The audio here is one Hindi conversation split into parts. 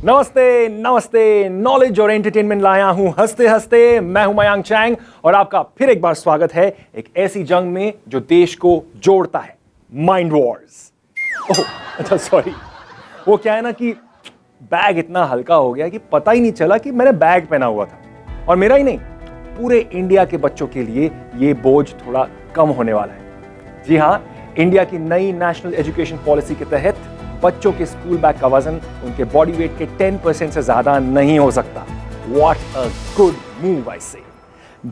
नमस्ते नमस्ते, नॉलेज और एंटरटेनमेंट लाया हूं हंसते हंसते। मैं हूं मयांक चैंग और आपका फिर एक बार स्वागत है एक ऐसी जंग में जो देश को जोड़ता है, माइंड वॉर्स। ओह अच्छा सॉरी, वो क्या है ना कि बैग इतना हल्का हो गया कि पता ही नहीं चला कि मैंने बैग पहना हुआ था। और मेरा ही नहीं, पूरे इंडिया के बच्चों के लिए ये बोझ थोड़ा कम होने वाला है। जी हाँ, इंडिया की नई नेशनल एजुकेशन पॉलिसी के तहत बच्चों के स्कूल बैग का वजन उनके बॉडी वेट के 10% से ज्यादा नहीं हो सकता। What a good move I say।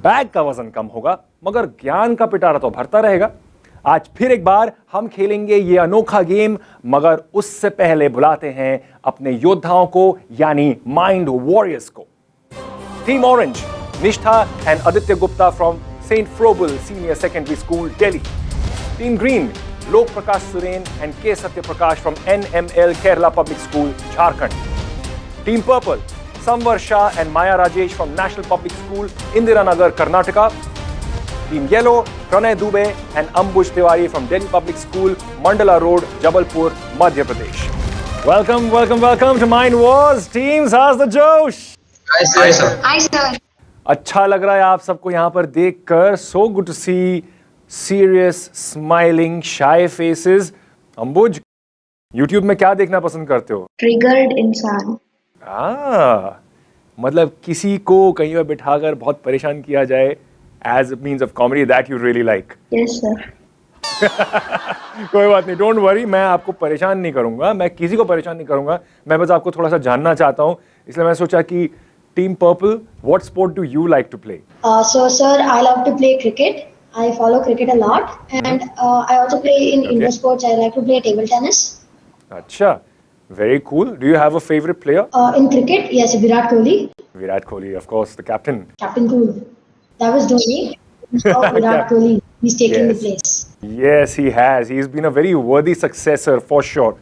Bag का वजन कम होगा मगर ज्ञान का पिटारा तो भरता रहेगा। आज फिर एक बार हम खेलेंगे ये अनोखा गेम, मगर उससे पहले बुलाते हैं अपने योद्धाओं को, यानी माइंड वॉरियर्स को। Team orange, Nishtha and Aditya Gupta from Saint Froebel senior secondary school, Delhi. Team green, Lok Prakash Suren and K Satya Prakash from NML Kerala Public School, Jharkhand. Team Purple, Samvar Shah and Maya Rajesh from National Public School, Indiranagar, Karnataka. Team Yellow, Pranay Dubey and Ambuj Tiwari from Delhi Public School, Mandala Road, Jabalpur, Madhya Pradesh. Welcome, welcome, welcome to Mind Wars. Teams, how's the Josh? Hi sir. Hi sir. अच्छा लग रहा है आप सबको यहाँ पर देखकर। So good to see serious, smiling, shy faces. Ambuj, YouTube में क्या देखना पसंद करते हो? Triggered इंसान। मतलब किसी को कहीं पर बिठाकर बहुत परेशान किया जाए as a means of comedy that you really like. Yes sir. कोई बात नहीं, डोंट वरी, मैं आपको परेशान नहीं करूंगा, मैं किसी को परेशान नहीं करूंगा, मैं बस आपको थोड़ा सा जानना चाहता हूँ। इसलिए मैं सोचा कि team purple, what sport do you like to play? So sir, I love to play cricket. I follow cricket a lot, and I also play in indoor sports. I like to play table tennis. अच्छा, very cool. Do you have a favorite player? In cricket, yes, Virat Kohli. Virat Kohli, of course, the captain. Captain Cool. That was Dhoni. Now Virat Kohli. He's taking the place. Yes, he has. He's been a very worthy successor for sure.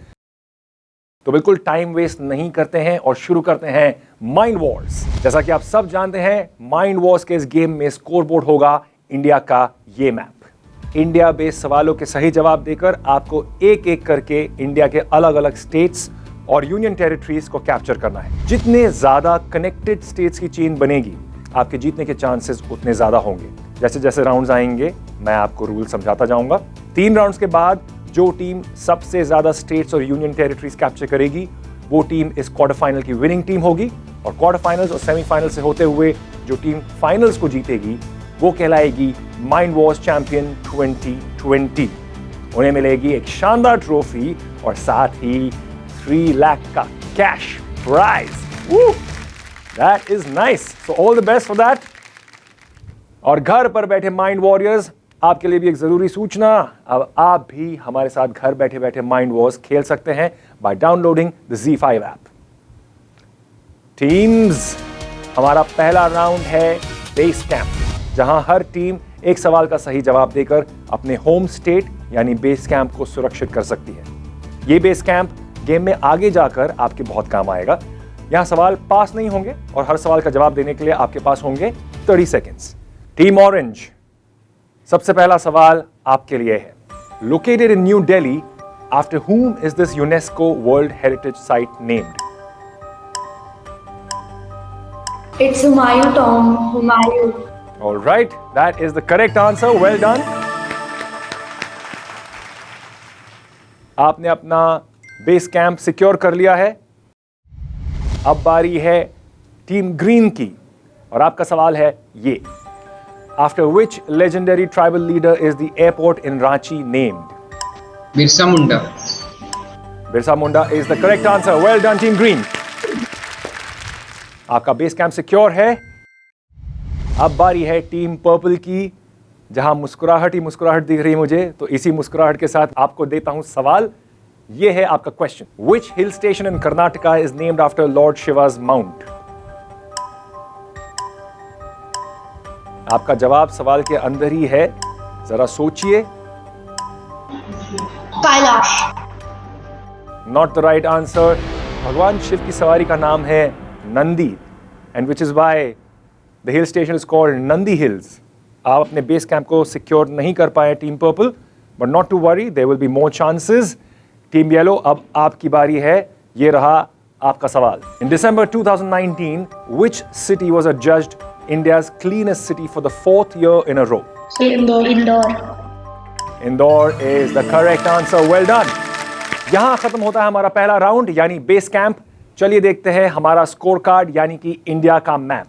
तो बिल्कुल टाइम वेस्ट नहीं करते हैं और शुरू करते हैं माइंड वॉर्स। जैसा कि आप सब जानते हैं, माइंड वॉर्स के इस गेम में स्कोरबोर्ड होगा इंडिया का ये मैप। इंडिया बेस्ड सवालों के सही जवाब देकर आपको एक एक करके इंडिया के अलग अलग स्टेट्स और यूनियन टेरिटरीज को कैप्चर करना है। जितने ज्यादा कनेक्टेड स्टेट्स की चेन बनेगी, आपके जीतने के चांसेस उतने ज्यादा होंगे। जैसे जैसे राउंड्स आएंगे, मैं आपको रूल समझाता जाऊंगा। 3 राउंड्स के बाद जो टीम सबसे ज्यादा स्टेट्स और यूनियन टेरिटरीज कैप्चर करेगी, वो टीम इस क्वार्टर फाइनल की विनिंग टीम होगी। और क्वार्टर फाइनल्स और सेमीफाइनल से होते हुए जो टीम फाइनल्स को जीतेगी, वो कहलाएगी माइंड वॉर्स चैंपियन 2020। उन्हें मिलेगी एक शानदार ट्रॉफी और साथ ही 3 लाख का cash prize. That is nice, so all the best for that. और घर पर बैठे माइंड वॉरियर्स, आपके लिए भी एक जरूरी सूचना, अब आप भी हमारे साथ घर बैठे बैठे माइंड वॉर्स खेल सकते हैं by downloading the Z5 app. Teams, हमारा पहला राउंड है बेस कैंप, जहां हर टीम एक सवाल का सही जवाब देकर अपने होम स्टेट यानी बेस कैंप को सुरक्षित कर सकती है। यह बेस कैंप गेम में आगे जाकर आपके बहुत काम आएगा। यहां सवाल पास नहीं होंगे और हर सवाल का जवाब देने के लिए आपके पास होंगे 30 सेकेंड्स। टीम ऑरेंज, सबसे पहला सवाल आपके लिए है। Located in new Delhi, after whom is this UNESCO World Heritage Site named? It's Humayun Tomb. Humayun. All right, that is the correct answer. Well done. आपने अपना बेस कैंप सिक्योर कर लिया है। अब बारी है टीम ग्रीन की और आपका सवाल है ये। After which legendary tribal leader is the airport in Ranchi named? Birsa Munda. Birsa Munda is the correct answer. Well done, Team Green. आपका बेस कैंप सिक्योर है। अब बारी है टीम पर्पल की, जहां मुस्कुराहट ही मुस्कुराहट दिख रही है मुझे, तो इसी मुस्कुराहट के साथ आपको देता हूं सवाल। यह है आपका question. Which hill station in Karnataka is named after Lord Shiva's mount? आपका जवाब सवाल के अंदर ही है, जरा सोचिए। Kailash. Not the right answer. भगवान शिव की सवारी का नाम है Nandi, and which is why the hill station is called Nandi Hills. आप अपने बेस कैंप को सिक्योर नहीं कर पाए team purple, but not to worry, there will be more chances. Team yellow, अब आपकी बारी है। ये रहा आपका सवाल। In December 2019, which city was adjudged India's cleanest city for the 4th year in a row? Indore. Indore is the correct answer. Well done. यहां खत्म होता है हमारा पहला राउंड यानी बेस कैंप। चलिए देखते हैं हमारा स्कोर कार्ड यानी कि इंडिया का मैप।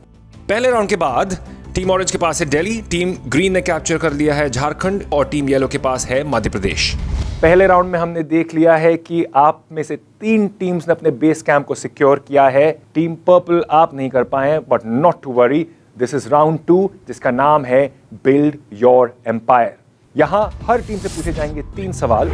पहले राउंड के बाद टीम ऑरेंज के पास है दिल्ली, टीम ग्रीन ने कैप्चर कर लिया है झारखंड और टीम येलो के पास है मध्य प्रदेश। पहले राउंड में हमने देख लिया है कि आप में से 3 टीम्स ने अपने बेस कैंप को सिक्योर किया है। टीम पर्पल आप नहीं कर पाए, but not to worry, this is round 2 जिसका नाम है बिल्ड योर एम्पायर। यहां हर टीम से पूछे जाएंगे 3 सवाल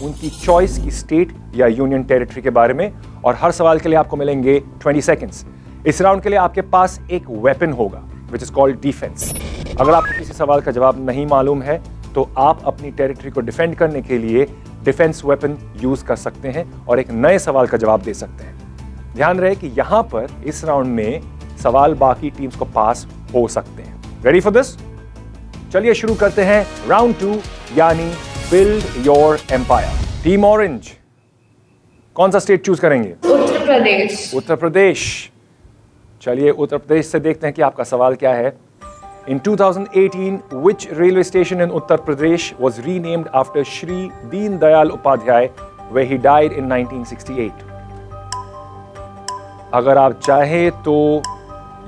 उनकी चॉइस की स्टेट या यूनियन टेरिटरी के बारे में, और हर सवाल के लिए आपको मिलेंगे 20 सेकेंड्स। इस राउंड के लिए आपके पास एक वेपन होगा विच इज कॉल्ड डिफेंस। अगर आपको किसी सवाल का जवाब नहीं मालूम है तो आप अपनी टेरिटरी को डिफेंड करने के लिए डिफेंस वेपन यूज कर सकते हैं और एक नए सवाल का जवाब दे सकते हैं। ध्यान रहे कि यहां पर इस राउंड में सवाल बाकी टीम्स को पास हो सकते हैं। Ready for this? चलिए शुरू करते हैं राउंड 2 यानी build your empire. Team orange कौन सा स्टेट चूज करेंगे? Uttar Pradesh. उत्तर प्रदेश। चलिए उत्तर प्रदेश से देखते हैं कि आपका सवाल क्या है। In 2018, which railway station in Uttar Pradesh was renamed after Shri Deen Dayal Upadhyay, where he died in 1968? अगर आप चाहें तो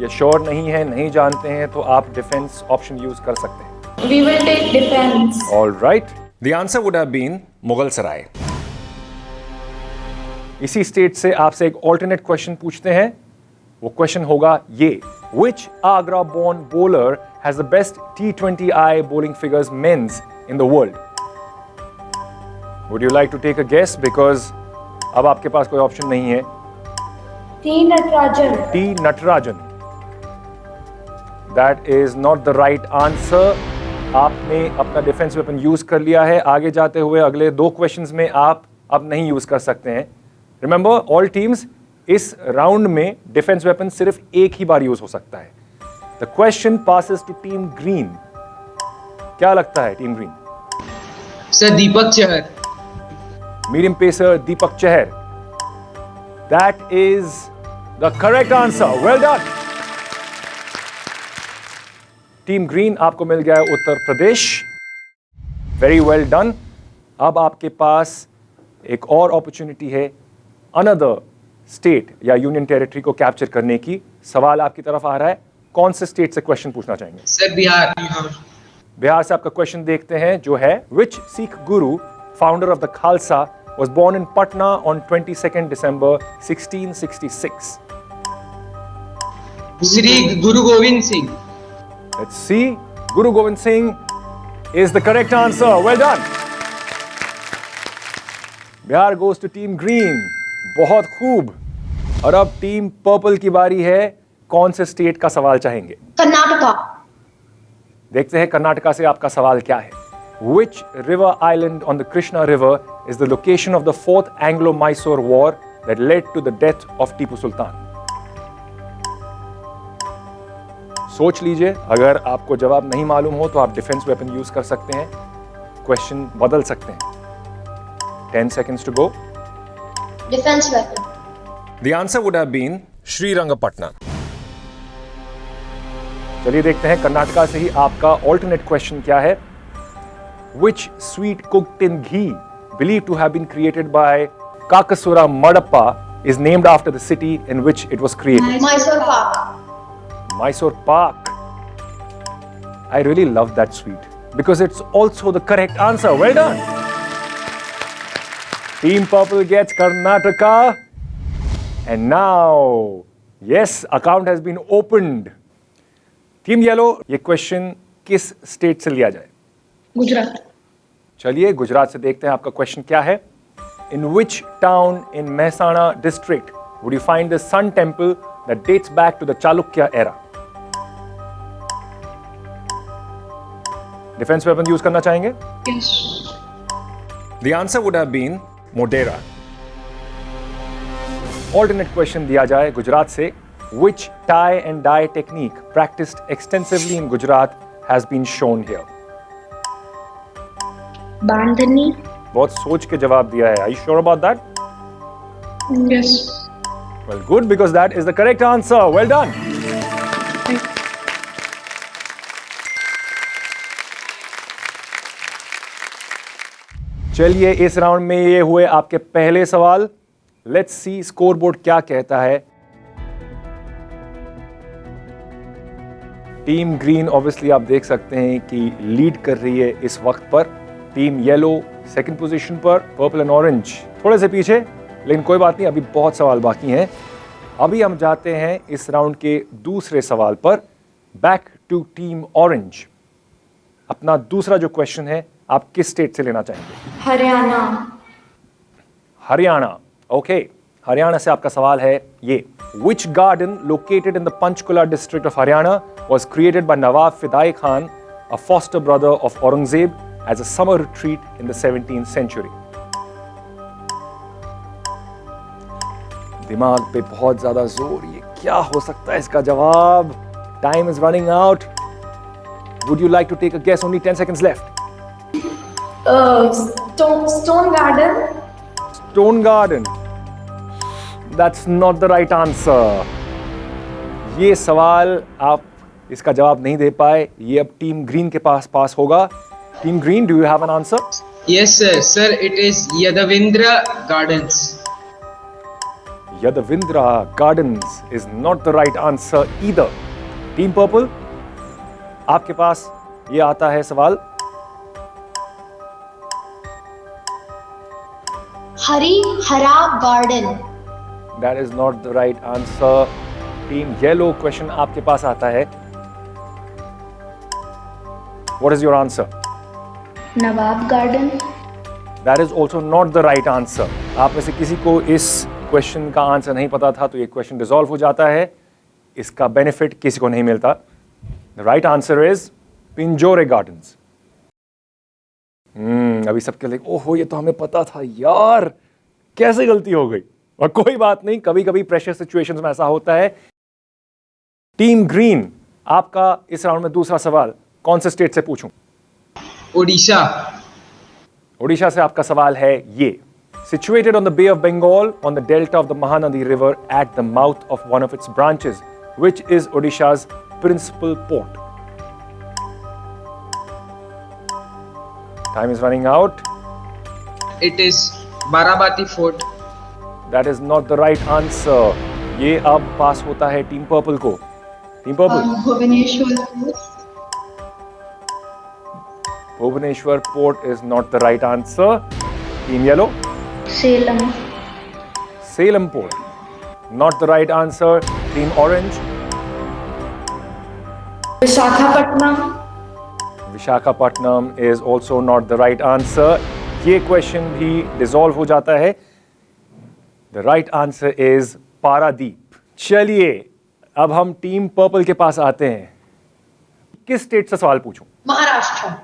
ये श्योर नहीं है, नहीं जानते हैं, तो आप डिफेंस ऑप्शन यूज कर सकते हैं। We will take defense. All right. The answer would have been Mughal सराय। इसी स्टेट से आपसे एक ऑल्टरनेट क्वेश्चन पूछते हैं। वो क्वेश्चन होगा ये: Which Agra-born bowler has the best T20I bowling figures men's in the world? Would you like to take a guess? Because अब आपके पास कोई ऑप्शन नहीं है। T. Natarajan. T. Natarajan. That is not the right answer. आपने अपना डिफेंस वेपन यूज कर लिया है। आगे जाते हुए अगले 2 क्वेश्चंस में आप अब नहीं यूज कर सकते हैं। रिमेंबर, ऑल टीम्स, इस राउंड में डिफेंस वेपन सिर्फ एक ही बार यूज हो सकता है। The question passes to team green. क्या लगता है team green? Sir Deepak Chahar. Medium pacer Deepak Chahar. That is the correct answer. Well done. Team green, आपको मिल गया है Uttar Pradesh. Very well done. अब आपके पास एक और अपॉर्चुनिटी है अनदर स्टेट या यूनियन टेरिटरी को कैप्चर करने की। सवाल आपकी तरफ आ रहा है, कौन से स्टेट से क्वेश्चन पूछना चाहेंगे? सर बिहार। बिहार से आपका क्वेश्चन देखते हैं जो है: विच सिख गुरु, founder of the Khalsa, was born in Patna on 22nd December 1666? Shri Guru Govind Singh. Let's see. Guru Gobind Singh is the correct answer. Well done. Bihar goes to Team Green. बहुत खूब। और अब टीम पर्पल की बारी है। कौन से स्टेट का सवाल चाहेंगे? Karnataka. देखते हैं कर्नाटका से आपका सवाल क्या है। Which river island on the Krishna River is the location of the 4th Anglo-Mysore War that led to the death of Tipu Sultan? सोच लीजिए। अगर आपको जवाब नहीं मालूम हो तो आप डिफेंस वेपन यूज कर सकते हैं, क्वेश्चन बदल सकते हैं। 10 seconds to go. Defense weapon. The answer would have been Srirangapatna. चलिए देखते हैं कर्नाटका से ही आपका ऑल्टरनेट क्वेश्चन क्या है। Which sweet cooked in ghee believed to have been created by Kakasura Madappa is named after the city in which it was created? Mysore Pak. Mysore Pak. I really love that sweet because it's also the correct answer. Well done. Team Purple gets Karnataka. And now, yes, account has been opened. Team Yellow, ये क्वेश्चन किस स्टेट से लिया जाए? Gujarat. चलिए गुजरात से देखते हैं आपका क्वेश्चन क्या है। In which town in Mehsana district would you find the sun temple that dates back to the Chalukya era? Defence weapon use करना चाहेंगे? Yes. The answer would have been Modera. Alternate question दिया जाए गुजरात से। Which tie and dye technique practiced extensively in Gujarat has been shown here? Bandhani. बहुत सोच के जवाब दिया है। Are you sure about that? Yes. Well, good, because that is the correct answer. Well done. चलिए, इस राउंड में ये हुए आपके पहले सवाल. लेट्स सी स्कोरबोर्ड क्या कहता है. टीम ग्रीन ऑब्वियसली आप देख सकते हैं कि लीड कर रही है इस वक्त पर. टीम येलो सेकंड पोजीशन पर, पर्पल एंड ऑरेंज थोड़े से पीछे, लेकिन कोई बात नहीं, अभी बहुत सवाल बाकी हैं. अभी हम जाते हैं इस राउंड के दूसरे सवाल पर. Back to team orange. अपना दूसरा जो क्वेश्चन है, आप किस स्टेट से लेना चाहेंगे? हरियाणा. हरियाणा. ओके, हरियाणा से आपका सवाल है ये. Which garden located in the Panchkula district of Haryana was created by Nawab Fidai Khan, a foster brother of Aurangzeb, as a summer retreat in the 17th century? दिमाग पे बहुत ज्यादा जोर. ये क्या हो सकता है इसका जवाब? Time is running out. Would you like to take a guess? Only 10 seconds left. Stone Garden. Stone Garden. That's not the right answer. ये सवाल आप इसका जवाब नहीं दे पाए. ये अब टीम ग्रीन के पास होगा. Team green, do you have an answer? Yes, sir. Sir, it is Yadavindra Gardens. Yadavindra Gardens is not the right answer either. Team purple, आपके पास ये आता है सवाल. हरा garden. That is not the right answer. Team yellow, question आपके पास आता है. What is your answer? Nawab garden. That is also not the right answer. आप में से किसी को इस क्वेश्चन का आंसर नहीं पता था तो ये क्वेश्चन डिसॉल्व हो जाता है. इसका बेनिफिट किसी को नहीं मिलता. The right answer is Pinjore gardens. अभी सबके लिए ओहो ये तो हमें पता था यार, कैसे गलती हो गई. और कोई बात नहीं, कभी कभी प्रेशर सिचुएशंस में ऐसा होता है. टीम ग्रीन, आपका इस राउंड में दूसरा सवाल कौन से स्टेट से पूछूं? Odisha. ओडिशा से आपका सवाल है ये. Situated on the Bay of Bengal on the delta of the Mahanadi River at the mouth of one of its branches, which is Odisha's principal port? Time is running out. It is Baramati Fort. That is not the right answer. ये अब पास होता है टीम पर्पल को. Team purple, Bhubaneswar. Bhubaneswar port is not the right answer. Team yellow, Salem. Salem port, not the right answer. Team orange, Visakhapatnam. Visakhapatnam is also not the right answer. ये क्वेश्चन भी डिसॉल्व हो जाता है. The right answer is Paradip. चलिए, अब हम टीम पर्पल के पास आते हैं. किस स्टेट से सवाल पूछूं? महाराष्ट्र.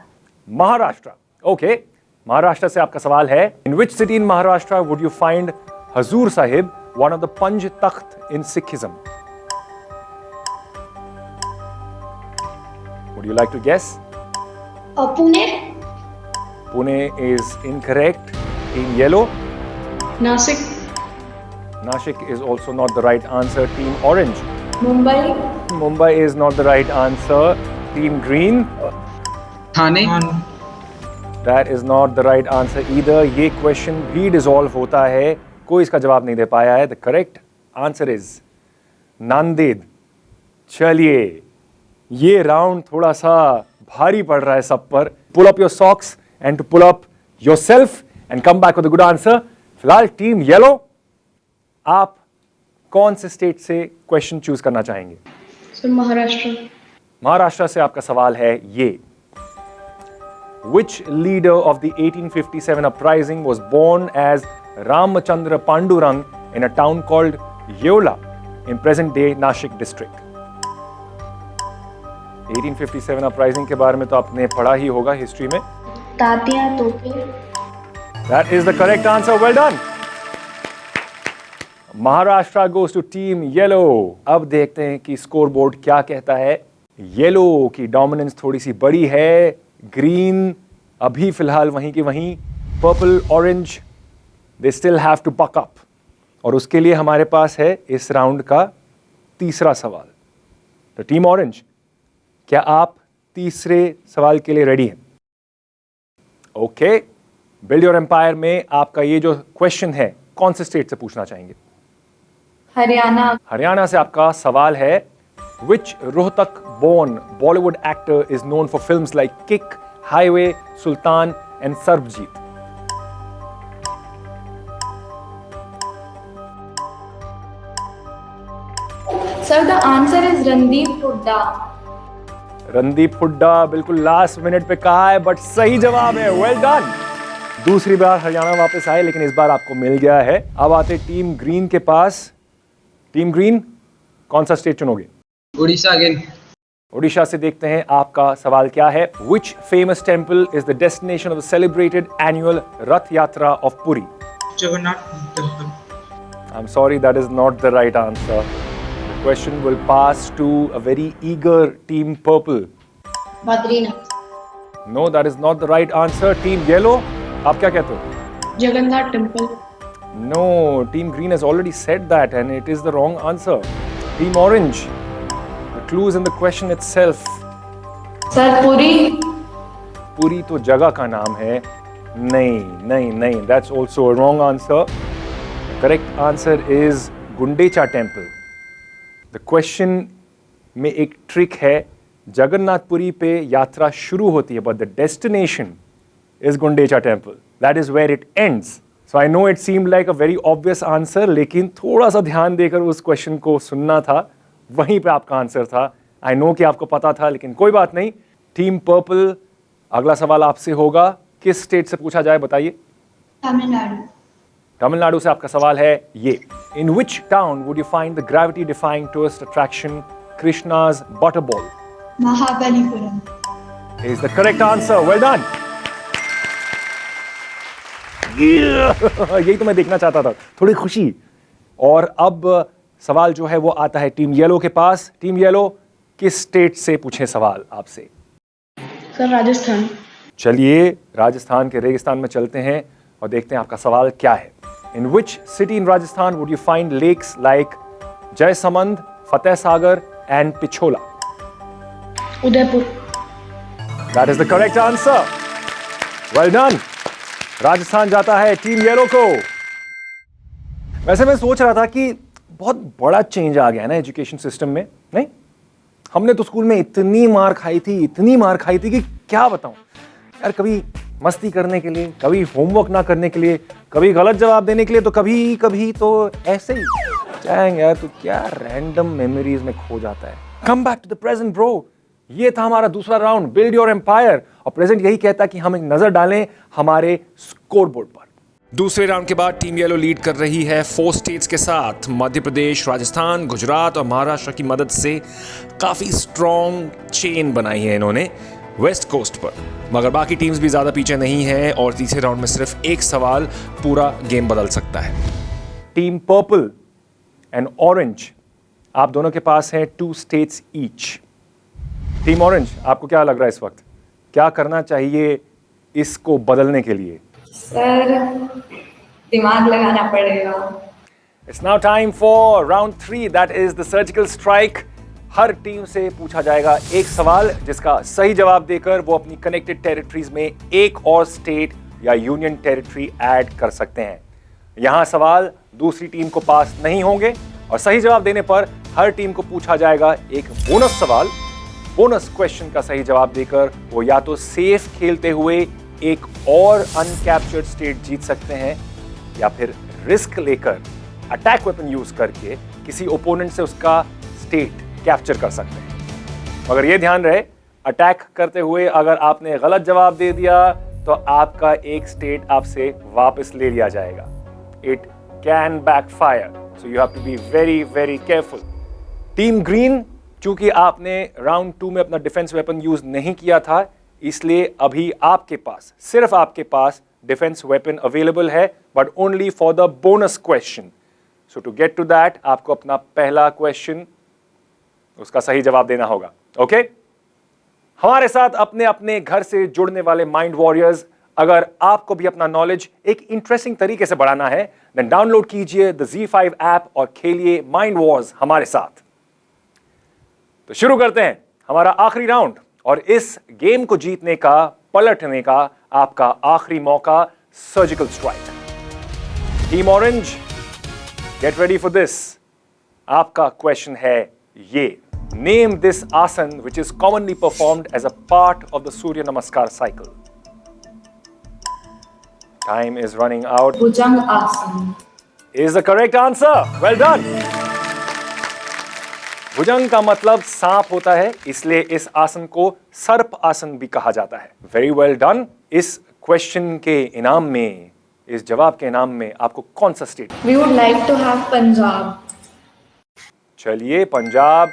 महाराष्ट्र. ओके, महाराष्ट्र से आपका सवाल है. In which city in Maharashtra would you find Hazur Sahib, one of the Panj Takht in Sikhism? Would you like to guess? Pune. Pune is incorrect. Team yellow, Nashik. Nashik is also not the right answer. Team orange, Mumbai. Mumbai is not the right answer. Team green, Thane. that is not the right answer either. ये क्वेश्चन भी डिसॉल्व होता है. कोई इसका जवाब नहीं दे पाया है. The correct answer is Nanded. चलिए, ये राउंड थोड़ा सा भारी पड़ रहा है सब पर. Pull up your socks and to pull up yourself and come back with a good answer. फिलहाल टीम येलो, आप कौन से स्टेट से क्वेश्चन चूज करना चाहेंगे? सर महाराष्ट्र. महाराष्ट्र से आपका सवाल है ये. Which leader of the 1857 uprising was born as Ramchandra Pandurang in a town called Yeola in present-day Nashik district? 1857 uprising के बारे में तो आपने पढ़ा ही होगा हिस्ट्री में. तात्या तोपे. That is the correct answer. Well done. Maharashtra goes to team yellow. अब देखते हैं कि स्कोर बोर्ड क्या कहता है. येलो की डोमिनेंस थोड़ी सी बड़ी है. ग्रीन अभी फिलहाल वहीं की वहीं. Purple, orange, they still have to buck up. और उसके लिए हमारे पास है इस राउंड का तीसरा सवाल। तो टीम ऑरेंज, क्या आप तीसरे सवाल के लिए रेडी हैं? ओके, बिल्ड योर एम्पायर में आपका ये जो क्वेश्चन है कौन से स्टेट से पूछना चाहेंगे? हरियाणा। हरियाणा से आपका सवाल है, which Rohtak born Bollywood actor is known for films like Kick, Highway, Sultan and Sarbjit? Sir the answer is Randeep Hooda. Randeep Hooda बिल्कुल लास्ट मिनट पे कहा है, बट सही जवाब है। Well done. दूसरी बार हरियाणा वापस आए, लेकिन इस बार आपको मिल गया है। अब आते टीम ग्रीन के पास। टीम ग्रीन, कौन सा स्टेट चुनोगे? Odisha again. ओडिशा से देखते हैं आपका सवाल क्या है। Which famous temple is the destination of the celebrated annual Rath Yatra of Puri? Jagannath temple. I am sorry, that is not the right answer. The question will pass to a very eager team purple. Badrinath. No, that is not the right answer. Team yellow, आप क्या कहते हो? Jagannath temple. No, Team Green has already said that and it is the wrong answer. Team Orange, the clue is in the question itself. Sir Puri. पूरी तो जगह का नाम है। नहीं नहीं नहीं, that's also a wrong answer. The correct answer is Gundecha temple. The question में एक ट्रिक है, जगन्नाथपुरी पे यात्रा शुरू होती है, but the destination is Gundecha temple. That is where it ends. So I know it seemed like a very obvious answer, लेकिन थोड़ा सा ध्यान देकर उस क्वेश्चन को सुनना था, वहीं पे आपका आंसर था। I know कि आपको पता था, लेकिन कोई बात नहीं। टीम पर्पल, अगला सवाल आपसे होगा। किस स्टेट से पूछा जाए बताइए? Tamil Nadu. तमिलनाडु से आपका सवाल है ये। In which town would you find the gravity defying tourist attraction Krishna's butter ball? Mahabalipuram. Is the correct answer. Well done. यही तो मैं देखना चाहता था, थोड़ी खुशी। और अब सवाल जो है वो आता है टीम येलो के पास। टीम येलो, किस स्टेट से पूछे सवाल आपसे? सर राजस्थान। चलिए राजस्थान के रेगिस्तान में चलते हैं और देखते हैं आपका सवाल क्या है। In which city in Rajasthan would you find lakes like Jaisamand, Fateh Sagar and Pichola? Udaipur. That is the correct answer. Well done. Rajasthan जाता है टीम येलो को। वैसे मैं सोच रहा था कि बहुत बड़ा चेंज आ गया ना एजुकेशन सिस्टम में, नहीं? हमने तो स्कूल में इतनी मार खाई थी कि क्या बताऊं यार। कभी मस्ती करने के लिए, कभी होमवर्क ना करने के लिए, कभी गलत जवाब देने के लिए, तो कभी कभी तो ऐसे ही चाहेंगे यार, तो क्या रैंडम मेमोरीज में खो जाता है। Come back to the present bro. ये था हमारा दूसरा राउंड, बिल्ड योर एम्पायर। और प्रेजेंट यही कहता कि हम एक नजर डालें हमारे स्कोरबोर्ड पर। दूसरे राउंड के बाद टीम येलो लीड कर रही है 4 स्टेट्स के साथ। मध्य प्रदेश, राजस्थान, गुजरात और महाराष्ट्र की मदद से काफी स्ट्रॉन्ग चेन बनाई है इन्होंने वेस्ट कोस्ट पर। मगर बाकी टीम्स भी ज्यादा पीछे नहीं है और तीसरे राउंड में सिर्फ एक सवाल पूरा गेम बदल सकता है। टीम पर्पल एंड ऑरेंज, आप दोनों के पास हैं 2 स्टेट्स ईच। टीम ऑरेंज, आपको क्या लग रहा है इस वक्त, क्या करना चाहिए इसको बदलने के लिए? सर दिमाग लगाना पड़ेगा। It's now time for round 3, that is the surgical strike. Her team से पूछा जाएगा एक सवाल, जिसका सही जवाब देकर वो अपनी कनेक्टेड टेरिटरीज में एक और स्टेट या यूनियन टेरिटरी ऐड कर सकते हैं। यहां सवाल दूसरी टीम को पास नहीं होंगे और सही जवाब देने पर हर टीम को पूछा जाएगा एक बोनस सवाल। बोनस क्वेश्चन का सही जवाब देकर वो या तो सेफ खेलते हुए एक और अनकैप्चर्ड स्टेट जीत सकते हैं, या फिर रिस्क लेकर अटैक वेपन यूज करके किसी ओपोनेंट से उसका स्टेट कैप्चर कर सकते हैं। मगर यह ध्यान रहे, अटैक करते हुए अगर आपने गलत जवाब दे दिया तो आपका एक स्टेट आपसे वापस ले लिया जाएगा। It can backfire, so you have to be very very careful. Team green, चूंकि आपने राउंड 2 में अपना डिफेंस वेपन यूज नहीं किया था, इसलिए अभी आपके पास, सिर्फ आपके पास डिफेंस वेपन अवेलेबल है, but only for the bonus question. So to get to that, आपको अपना पहला क्वेश्चन उसका सही जवाब देना होगा। ओके? हमारे साथ अपने अपने घर से जुड़ने वाले माइंड वॉरियर्स अगर आपको भी अपना नॉलेज एक इंटरेस्टिंग तरीके से बढ़ाना है, देन डाउनलोड कीजिए द Z5 ऐप और खेलिए माइंड वॉर्स हमारे साथ। तो शुरू करते हैं हमारा आखिरी राउंड, और इस गेम को जीतने का, पलटने का आपका आखिरी मौका, surgical strike. Team orange, get ready for this. आपका क्वेश्चन है ये: name this asana which is commonly performed as a part of the Surya Namaskar cycle. Time is running out. Bhujang Asana. Is the correct answer. Well done. भुजंग का मतलब सांप होता है, इसलिए इस आसन को सर्प आसन भी कहा जाता है। Very well done. इस क्वेश्चन के इनाम में, इस जवाब के इनाम में आपको कौन सा state? We would like to have Punjab. चलिए पंजाब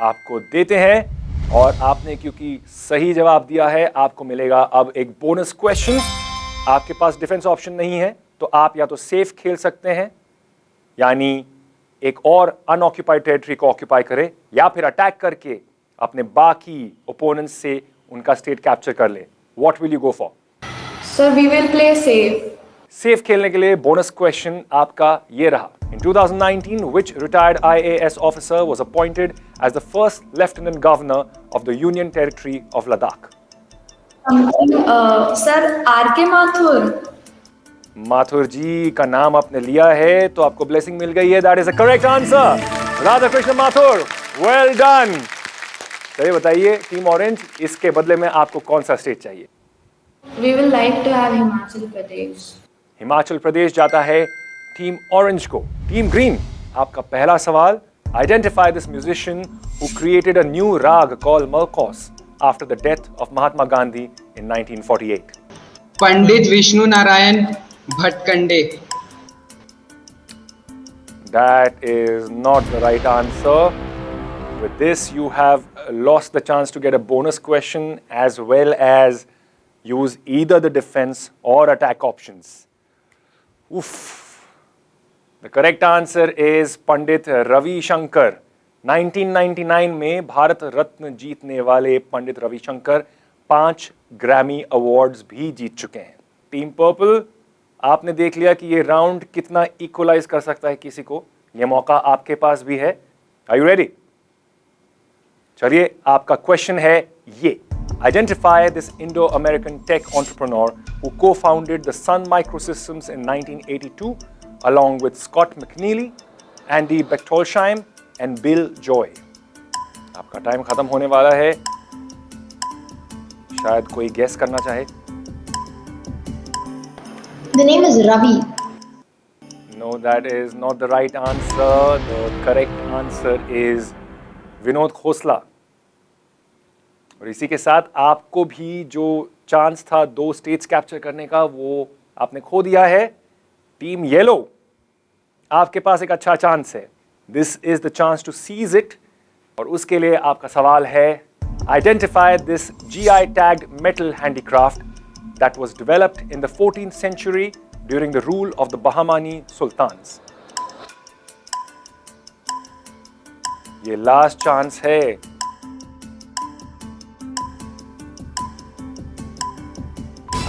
आपको देते हैं, और आपने क्योंकि सही जवाब दिया है, आपको मिलेगा अब एक बोनस क्वेश्चन। आपके पास डिफेंस ऑप्शन नहीं है, तो आप या तो सेफ खेल सकते हैं, यानी एक और अनऑक्यूपाइड टेरिटरी को ऑक्यूपाई करें, या फिर अटैक करके अपने बाकी ओपोनेंट्स से उनका स्टेट कैप्चर कर ले। What will you go for? Sir, we will play safe. Safe खेलने के लिए बोनस क्वेश्चन आपका ये रहा: In 2019, which retired IAS officer was appointed as the first Lieutenant Governor of the Union Territory of Ladakh? Sir, R.K. Mathur. Mathur जी का नाम आपने लिया है, तो आपको ब्लेसिंग मिल गई है। That is a correct answer. Radha Krishna Mathur, well done. चलिए बताइए टीम ऑरेंज, इसके बदले में आपको कौन सा स्टेट चाहिए? We will like to have Himachal Pradesh. Himachal Pradesh जाता है टीम ऑरेंज को। टीम ग्रीन, आपका पहला सवाल: identify this musician who created a new raag called Malkauns after the death of Mahatma Gandhi in 1948. Pandit Vishnu Narayan Bhatkande. That is not the right answer. With this, you have lost the chance to get a bonus question, as well as use either the defense or attack options. Oof. The correct answer is Pandit Ravi Shankar. 1999 में भारत रत्न जीतने वाले पंडित रवि शंकर 5 ग्रैमी अवार्ड्स भी जीत चुके हैं। टीम पर्पल, आपने देख लिया कि ये राउंड कितना इक्वलाइज कर सकता है किसी को। ये मौका आपके पास भी है। Are you ready? चलिए आपका क्वेश्चन है ये: identify this Indo American tech entrepreneur who co-founded the Sun Microsystems in 1982 along with Scott McNealy, Andy Bechtolsheim and Bill Joy. आपका टाइम खत्म होने वाला है। शायद कोई गेस करना चाहे। The name is Ravi. No, that is not the right answer. The correct answer is Vinod Khosla. और इसी के साथ आपको भी जो चांस था 2 स्टेट्स कैप्चर करने का, वो आपने खो दिया है। टीम येलो, आपके पास एक अच्छा चांस है। This is the chance to seize it, और उसके लिए आपका सवाल है: identify this GI tagged metal handicraft that was developed in the 14th century during the rule of the Bahmani Sultans. ये लास्ट चांस है।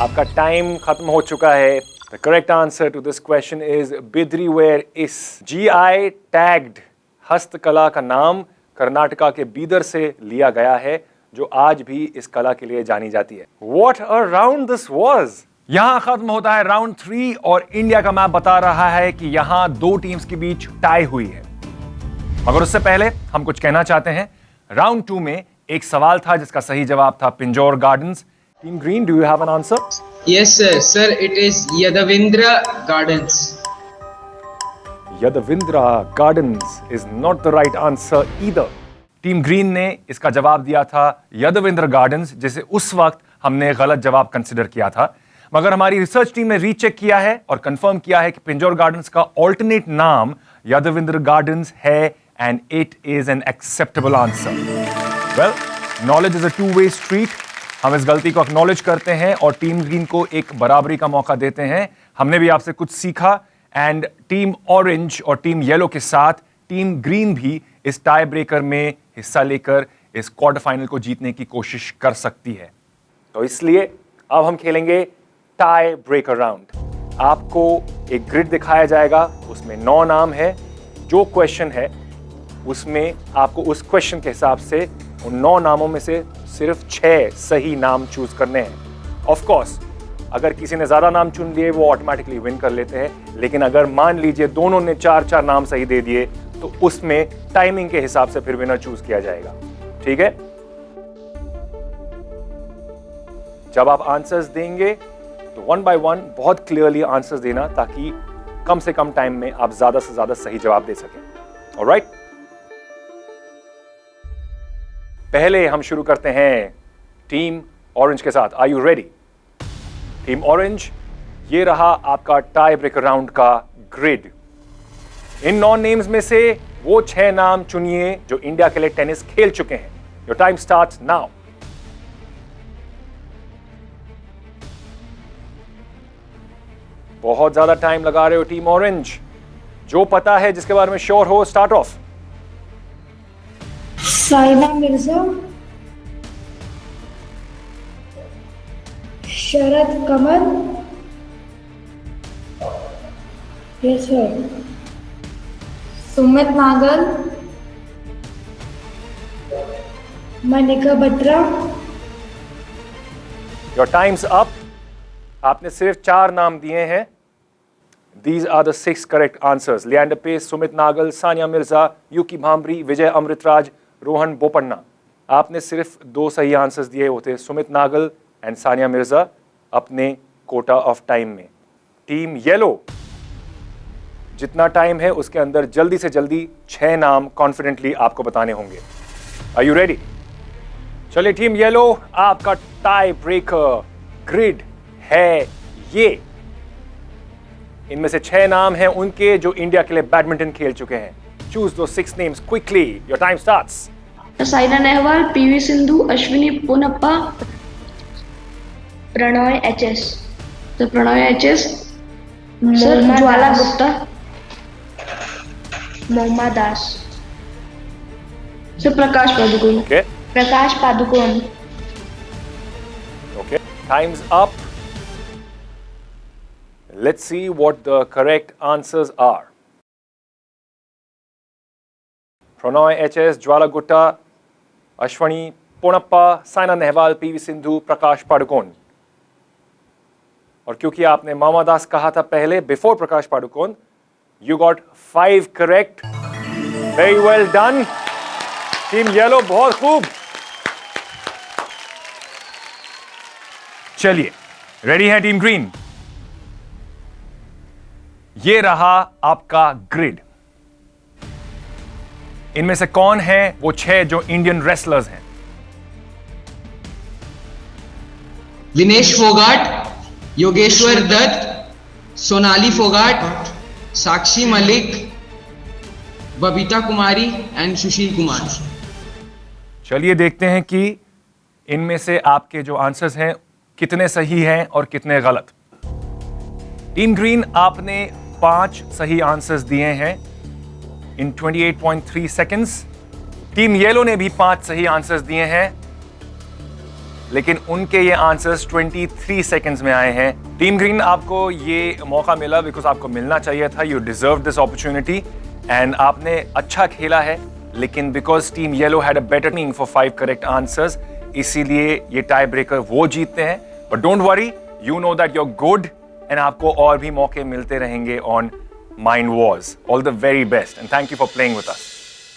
आपका टाइम खत्म हो चुका है। The correct answer to this question is Bidriware is. GI tagged हस्तकला का नाम कर्नाटका के बीदर से लिया गया है, जो आज भी इस कला के लिए जानी जाती है। What a round this was! यहां खत्म होता है राउंड 3, और इंडिया का मैप बता रहा है कि यहां 2 टीम्स के बीच टाई हुई है। मगर उससे पहले हम कुछ कहना चाहते हैं। राउंड 2 में एक सवाल था जिसका सही जवाब था Pinjore gardens. Team green, do you have an answer? Yes, sir. Sir, it is Yadavindra Gardens. Yadavindra Gardens is not the right answer either. Team green ने इसका जवाब दिया था यदविंद्र गार्डन्स, जिसे उस वक्त हमने गलत जवाब कंसिडर किया था। मगर हमारी रिसर्च टीम ने रीचेक किया है और कंफर्म किया है कि पिंजौर गार्डन्स का ऑल्टरनेट नाम यदविंद्र गार्डन्स है, and it is an acceptable answer. Well, knowledge is a 2-way street. हम इस गलती को एक्नॉलेज करते हैं और टीम ग्रीन को एक बराबरी का मौका देते हैं। हमने भी आपसे कुछ सीखा, एंड टीम ऑरेंज और टीम येलो के साथ टीम ग्रीन भी इस टाई ब्रेकर में हिस्सा लेकर इस क्वार्टर फाइनल को जीतने की कोशिश कर सकती है। तो इसलिए अब हम खेलेंगे टाई ब्रेकर राउंड। आपको एक ग्रिड दिखाया जाएगा, उसमें 9 नाम है। जो क्वेश्चन है उसमें आपको उस क्वेश्चन के हिसाब से उन 9 नामों में से सिर्फ 6 सही नाम चूज करने हैं। ऑफ कोर्स अगर किसी ने ज्यादा नाम चुन लिए वो ऑटोमेटिकली विन कर लेते हैं, लेकिन अगर मान लीजिए दोनों ने 4-4 नाम सही दे दिए तो उसमें टाइमिंग के हिसाब से फिर विनर चूज किया जाएगा। ठीक है, जब आप आंसर्स देंगे तो 1 बाय 1 बहुत क्लियरली आंसर्स देना, ताकि कम से कम टाइम में आप ज्यादा से ज्यादा सही जवाब दे सकें। ऑलराइट, पहले हम शुरू करते हैं टीम ऑरेंज के साथ। Are you ready? Team orange, ये रहा आपका टाई ब्रेकर राउंड का ग्रिड। इन 9 नेम्स में से वो 6 नाम चुनिए जो इंडिया के लिए टेनिस खेल चुके हैं। Your time starts now. बहुत ज्यादा टाइम लगा रहे हो टीम ऑरेंज। जो पता है, जिसके बारे में श्योर हो, start off. Saina Mirza, Sharad Kamal, yes sir, Sumit Nagal, Manika Batra. Your time's up. आपने सिर्फ 4 नाम दिए हैं। These are the 6 correct answers. Leander Paes, Sumit Nagal, Sania Mirza, Yuki Bhambri, Vijay Amritraj, Rohan Bopanna. आपने सिर्फ 2 सही आंसर्स दिए होते, सुमित नागल एंड सानिया मिर्जा, अपने कोटा ऑफ टाइम में। टीम येलो, जितना टाइम है उसके अंदर जल्दी से जल्दी 6 नाम कॉन्फिडेंटली आपको बताने होंगे। Are you ready? चलिए टीम येलो, आपका टाई ब्रेकर ग्रिड है ये। इनमें से 6 नाम हैं उनके जो इंडिया के लिए बैडमिंटन खेल चुके हैं। चूज दो 6 names quickly. Your time starts. Saina Nehwal, PV Sindhu, Ashwini Ponnappa, Prannoy HS. तो Prannoy HS, sir Jwala Gupta, Mohammed Das, sir Prakash Padukone. Okay Prakash Padukone. Okay, time's up. Let's see what the correct answers are. Pranay HS, Jwala Gutta, Ashwani Ponappa, Saina Nehwal, PV Sindhu, Prakash Padukone. और क्योंकि आपने मामा दास कहा था पहले before Prakash Padukone, you got 5 correct. Very well done. Team yellow, बहुत खूब। चलिए, रेडी है टीम ग्रीन? ये रहा आपका ग्रिड। इनमें से कौन है वो 6 जो इंडियन रेसलर्स हैं? विनेश फोगाट, योगेश्वर दत्त, सोनाली फोगाट, साक्षी मलिक, बबीता कुमारी एंड सुशील कुमार। चलिए देखते हैं कि इनमें से आपके जो आंसर्स हैं कितने सही हैं और कितने गलत। टीम ग्रीन, आपने 5 सही आंसर्स दिए हैं इन 28.3 सेकेंड्स। टीम येलो ने भी 5 सही आंसर्स दिए हैं, लेकिन उनके ये आंसर्स 23 सेकेंड्स में आए हैं। टीम ग्रीन, आपको ये मौका मिला बिकॉज आपको मिलना चाहिए था। You deserve this opportunity and आपने अच्छा खेला है, लेकिन because team yellow had a better team for 5 correct answers, इसीलिए ये टाई ब्रेकर वो जीतते हैं। But don't worry, you know that you are good and आपको और भी मौके मिलते रहेंगे on mind wars. All the very best and thank you for playing with us.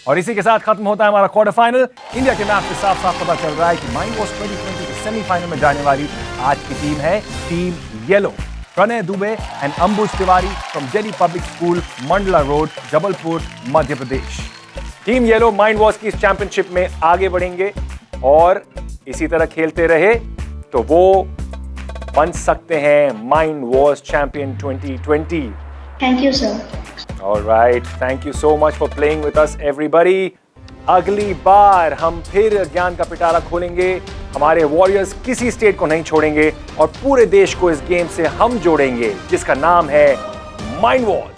और इसी के साथ खत्म होता है हमारा क्वार्टर फाइनल। इंडिया के मैच से साफ साफ पता चल रहा है कि माइंड वॉर्स 2020 के सेमीफाइनल में जाने वाली आज की टीम है team yellow. Pranay Dubey and Ambuj Tiwari from JD public school, Mandla road, Jabalpur, Madhya Pradesh. Team yellow mind wars की इस चैंपियनशिप में आगे बढ़ेंगे और इसी तरह खेलते रहे तो वो बन सकते हैं mind Wars champion 2020। Thank you sir. All right, thank you so much for playing with us, everybody. अगली बार हम फिर ज्ञान का पिटारा खोलेंगे। हमारे वॉरियर्स किसी स्टेट को नहीं छोड़ेंगे और पूरे देश को इस गेम से हम जोड़ेंगे जिसका नाम है माइंड वॉर्स।